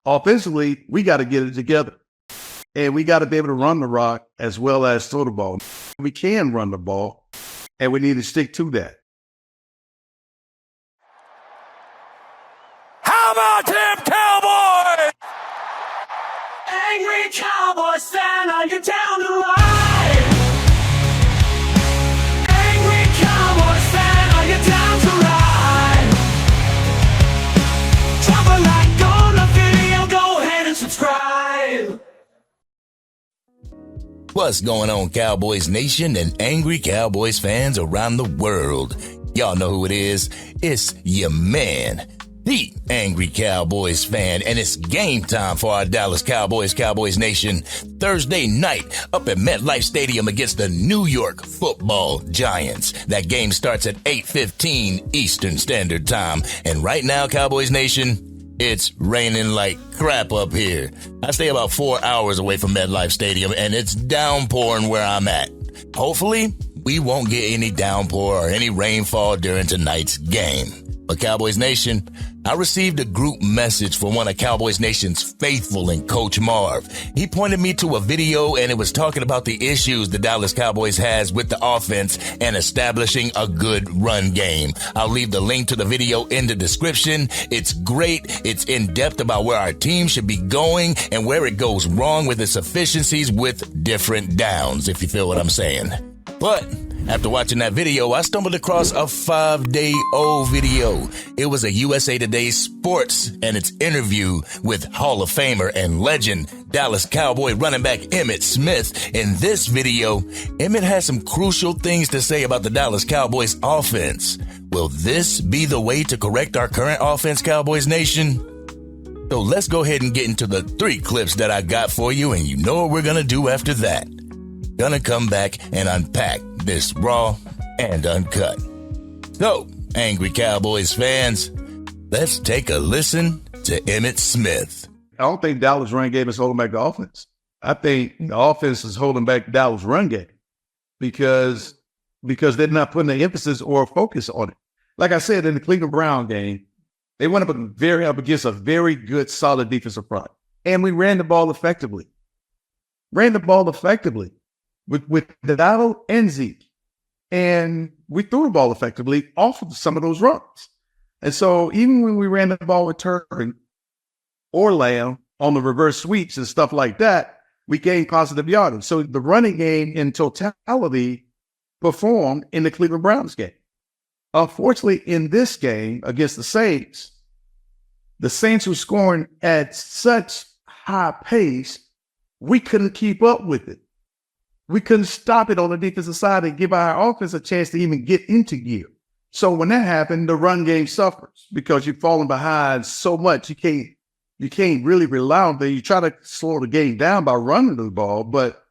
Offensively, we got to get it together. And we got to be able to run the rock as well as throw the ball. We can run the ball, and we need to stick to that. How about them Cowboys? Angry Cowboys fan, are you down to ride? Angry Cowboys fan, are you down to ride? Drop a like on the video, go ahead and subscribe. What's going on, Cowboys Nation and Angry Cowboys fans around the world? Y'all know who it is. It's your man, the Angry Cowboys fan, and it's game time for our Dallas Cowboys Nation. Thursday night up at MetLife Stadium against the New York Football Giants. That game starts at 8:15 Eastern Standard Time. And right now, Cowboys Nation, it's raining like crap up here. I stay about 4 hours away from MetLife Stadium, and it's downpouring where I'm at. Hopefully, we won't get any downpour or any rainfall during tonight's game. But Cowboys Nation, I received a group message from one of Cowboys Nation's faithful and Coach Marv. He pointed me to a video, and it was talking about the issues the Dallas Cowboys has with the offense and establishing a good run game. I'll leave the link to the video in the description. It's great. It's in depth about where our team should be going and where it goes wrong with its efficiencies with different downs, if you feel what I'm saying. But after watching that video, I stumbled across a 5-day-old video. It was a USA Today Sports and its interview with Hall of Famer and legend Dallas Cowboy running back Emmitt Smith. In this video, Emmitt has some crucial things to say about the Dallas Cowboys offense. Will this be the way to correct our current offense, Cowboys Nation? So let's go ahead and get into the 3 clips that I got for you, and you know what we're going to do after that. Gonna come back and unpack this raw and uncut. So, Angry Cowboys fans, let's take a listen to Emmitt Smith. I don't think Dallas' run game is holding back the offense. I think the offense is holding back Dallas' run game because they're not putting the emphasis or focus on it. Like I said, in the Cleveland Brown game, they went up against a very good, solid defensive front. And we ran the ball effectively. With Donald and Zeke. And we threw the ball effectively off of some of those runs. And so even when we ran the ball with Turpin or Lamb on the reverse sweeps and stuff like that, we gained positive yardage. So the running game in totality performed in the Cleveland Browns game. Unfortunately, in this game against the Saints were scoring at such high pace, we couldn't keep up with it. We couldn't stop it on the defensive side and give our offense a chance to even get into gear. So when that happened, the run game suffers because you're falling behind so much. You can't really rely on that. You try to slow the game down by running the ball, but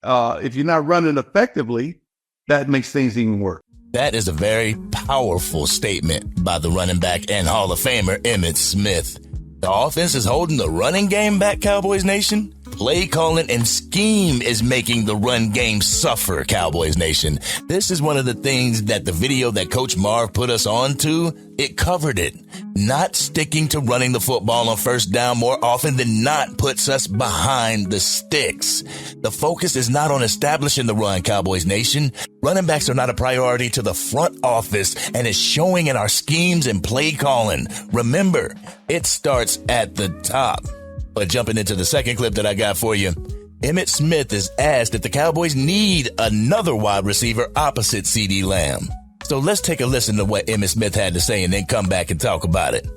if you're not running effectively, that makes things even worse. That is a very powerful statement by the running back and Hall of Famer Emmitt Smith. The offense is holding the running game back, Cowboys Nation. Play calling and scheme is making the run game suffer, Cowboys Nation. This is one of the things that the video that Coach Marv put us on to, it covered it. Not sticking to running the football on first down more often than not puts us behind the sticks. The focus is not on establishing the run, Cowboys Nation. Running backs are not a priority to the front office, and it's showing in our schemes and play calling. Remember, it starts at the top. But jumping into the second clip that I got for you, Emmitt Smith is asked if the Cowboys need another wide receiver opposite CeeDee Lamb. So let's take a listen to what Emmitt Smith had to say and then come back and talk about it.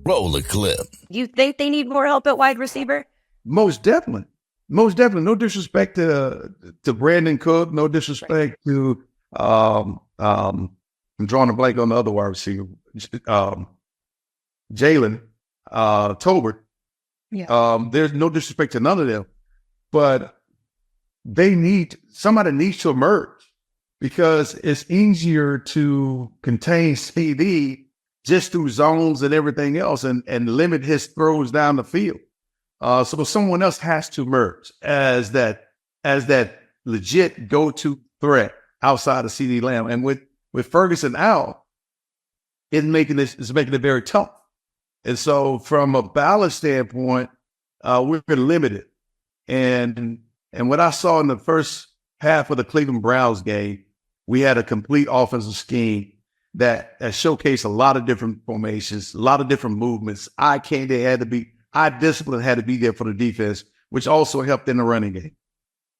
Roll the clip. You think they need more help at wide receiver? Most definitely. No disrespect to Brandon Cook. No disrespect to I'm drawing a blank on the other wide receiver, Jalen Tolbert. Yeah. There's no disrespect to none of them, but somebody needs to emerge because it's easier to contain CD just through zones and everything else and limit his throws down the field. So someone else has to emerge as that legit go-to threat outside of CeeDee Lamb. And with Ferguson out, it's making it very tough. And so from a balance standpoint, we're limited. And what I saw in the first half of the Cleveland Browns game, we had a complete offensive scheme that showcased a lot of different formations, a lot of different movements. Eye discipline had to be there for the defense, which also helped in the running game.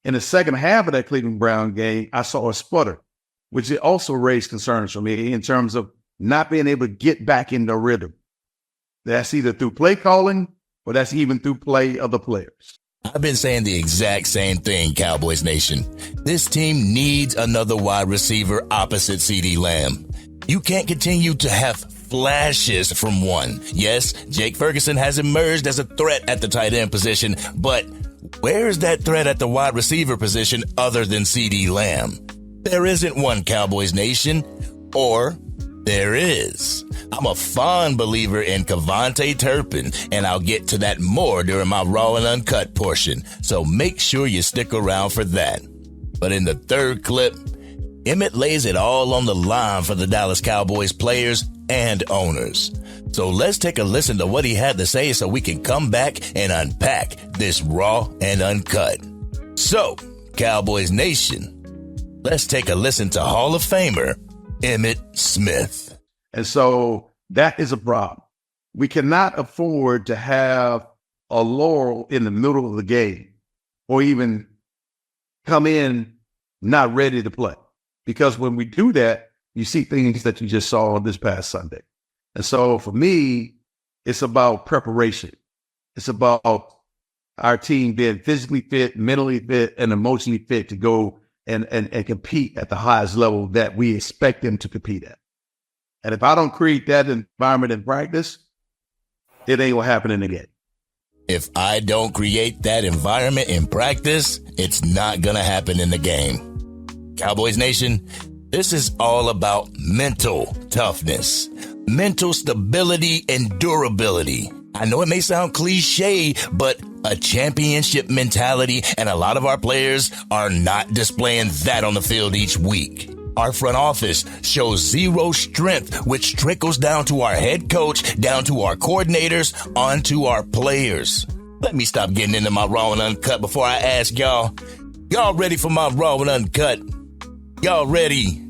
In the second half of that Cleveland Brown game, I saw a sputter, which it also raised concerns for me in terms of not being able to get back in the rhythm. That's either through play calling or that's even through play of the players. I've been saying the exact same thing, Cowboys Nation. This team needs another wide receiver opposite CeeDee Lamb. You can't continue to have flashes from one. Yes, Jake Ferguson has emerged as a threat at the tight end position, but where's that threat at the wide receiver position other than CeeDee Lamb? There isn't one, Cowboys Nation. Or there is. I'm a fond believer in Kevontae Turpin, and I'll get to that more during my Raw and Uncut portion, so make sure you stick around for that. But in the third clip, Emmitt lays it all on the line for the Dallas Cowboys players and owners. So let's take a listen to what he had to say so we can come back and unpack this Raw and Uncut. So, Cowboys Nation, let's take a listen to Hall of Famer Emmitt Smith. And so that is a problem. We cannot afford to have a lull in the middle of the game or even come in not ready to play. Because when we do that, you see things that you just saw on this past Sunday. And so for me, it's about preparation. It's about our team being physically fit, mentally fit, and emotionally fit to go and compete at the highest level that we expect them to compete at. And if I don't create that environment in practice, it ain't gonna happen in the game. If I don't create that environment in practice, it's not gonna happen in the game. Cowboys Nation, this is all about mental toughness, mental stability, and durability. I know it may sound cliche, but a championship mentality, and a lot of our players are not displaying that on the field each week. Our front office shows zero strength, which trickles down to our head coach, down to our coordinators, onto our players. Let me stop getting into my Raw and Uncut before I ask y'all. Y'all ready for my Raw and Uncut? Y'all ready?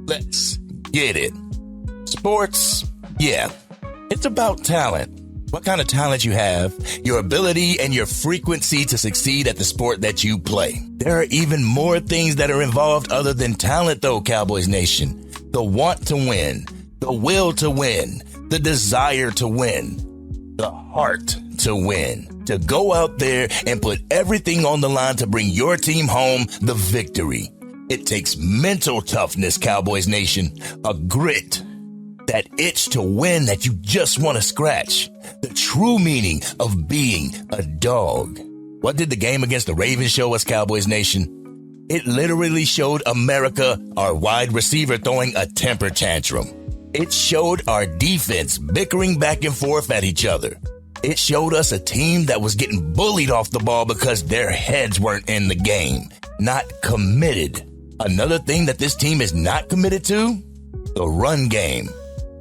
Let's get it. Sports, yeah, it's about talent. What kind of talent you have, your ability, and your frequency to succeed at the sport that you play. There are even more things that are involved other than talent, though, Cowboys Nation. The want to win, the will to win, the desire to win, the heart to win, to go out there and put everything on the line to bring your team home the victory. It takes mental toughness, Cowboys Nation, a grit, that itch to win that you just want to scratch. The true meaning of being a dog. What did the game against the Ravens show us, Cowboys Nation? It literally showed America, our wide receiver, throwing a temper tantrum. It showed our defense bickering back and forth at each other. It showed us a team that was getting bullied off the ball because their heads weren't in the game, not committed. Another thing that this team is not committed to? The run game.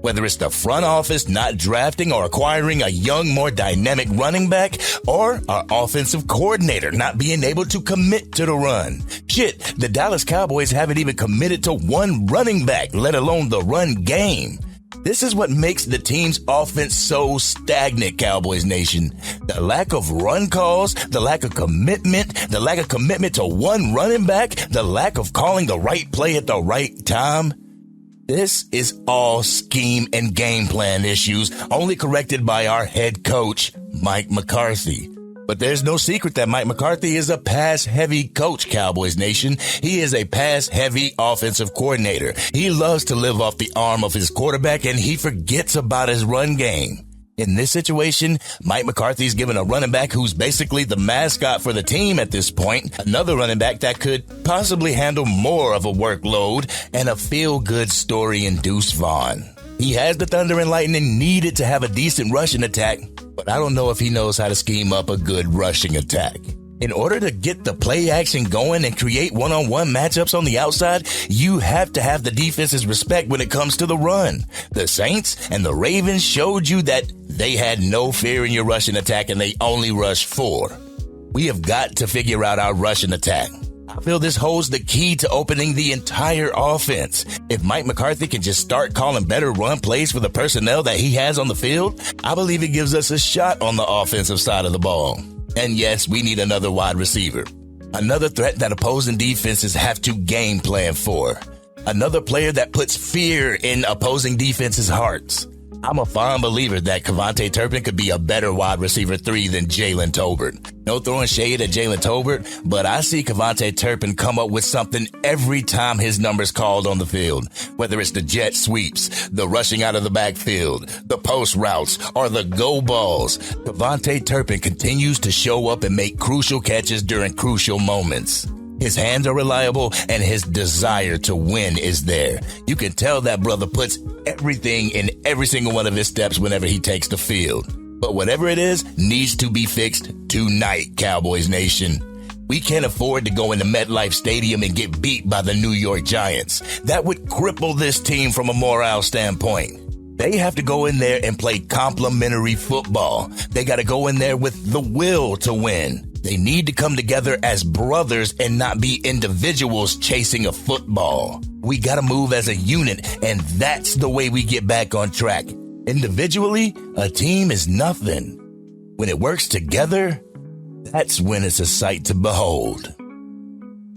Whether it's the front office not drafting or acquiring a young, more dynamic running back, or our offensive coordinator not being able to commit to the run. Shit, the Dallas Cowboys haven't even committed to one running back, let alone the run game. This is what makes the team's offense so stagnant, Cowboys Nation. The lack of run calls, the lack of commitment to one running back, the lack of calling the right play at the right time. This is all scheme and game plan issues, only corrected by our head coach, Mike McCarthy. But there's no secret that Mike McCarthy is a pass-heavy coach, Cowboys Nation. He is a pass-heavy offensive coordinator. He loves to live off the arm of his quarterback, and he forgets about his run game. In this situation, Mike McCarthy's given a running back who's basically the mascot for the team at this point, another running back that could possibly handle more of a workload, and a feel-good story in Deuce Vaughn. He has the Thunder and Lightning needed to have a decent rushing attack, but I don't know if he knows how to scheme up a good rushing attack. In order to get the play action going and create one-on-one matchups on the outside, you have to have the defense's respect when it comes to the run. The Saints and the Ravens showed you that they had no fear in your rushing attack and they only rushed 4. We have got to figure out our rushing attack. I feel this holds the key to opening the entire offense. If Mike McCarthy can just start calling better run plays for the personnel that he has on the field, I believe it gives us a shot on the offensive side of the ball. And yes, we need another wide receiver. Another threat that opposing defenses have to game plan for. Another player that puts fear in opposing defenses' hearts. I'm a fond believer that Kevontae Turpin could be a better wide receiver 3 than Jalen Tolbert. No throwing shade at Jalen Tolbert, but I see Kevontae Turpin come up with something every time his number's called on the field. Whether it's the jet sweeps, the rushing out of the backfield, the post routes, or the go balls, Kevontae Turpin continues to show up and make crucial catches during crucial moments. His hands are reliable and his desire to win is there. You can tell that brother puts everything in every single one of his steps whenever he takes the field. But whatever it is needs to be fixed tonight, Cowboys Nation. We can't afford to go into MetLife Stadium and get beat by the New York Giants. That would cripple this team from a morale standpoint. They have to go in there and play complimentary football. They got to go in there with the will to win. They need to come together as brothers and not be individuals chasing a football. We got to move as a unit, and that's the way we get back on track. Individually, a team is nothing. When it works together, that's when it's a sight to behold.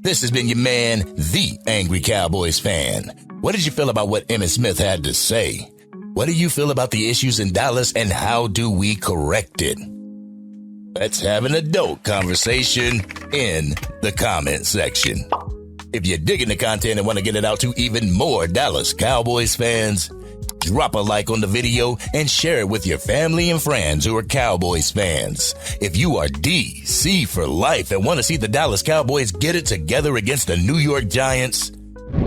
This has been your man, the Angry Cowboys Fan. What did you feel about what Emmitt Smith had to say? What do you feel about the issues in Dallas, and how do we correct it? Let's have an adult conversation in the comment section. If you're digging the content and want to get it out to even more Dallas Cowboys fans, drop a like on the video and share it with your family and friends who are Cowboys fans. If you are DC for life and want to see the Dallas Cowboys get it together against the New York Giants,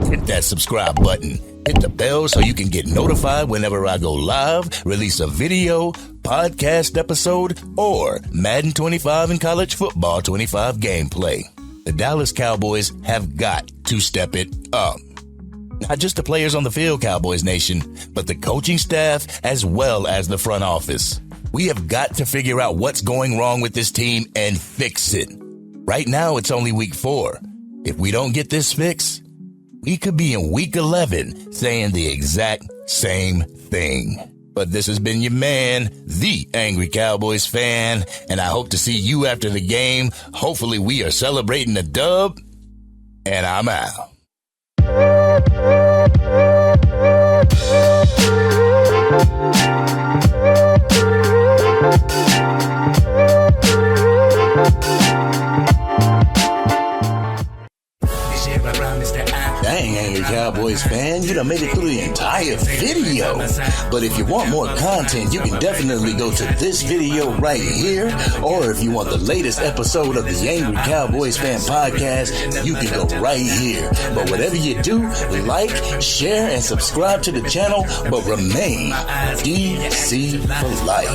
hit that subscribe button. Hit the bell so you can get notified whenever I go live, release a video, podcast episode, or Madden 25 and College Football 25 gameplay. The Dallas Cowboys have got to step it up. Not just the players on the field, Cowboys Nation, but the coaching staff as well as the front office. We have got to figure out what's going wrong with this team and fix it. Right now, it's only week 4. If we don't get this fixed, we could be in week 11 saying the exact same thing. But this has been your man, the Angry Cowboys Fan, and I hope to see you after the game. Hopefully we are celebrating a dub, and I'm out. Dang, Angry Cowboys Fan, you done made it through the entire video. But if you want more content, you can definitely go to this video right here. Or if you want the latest episode of the Angry Cowboys Fan podcast, you can go right here. But whatever you do, like, share, and subscribe to the channel, but remain DC for life.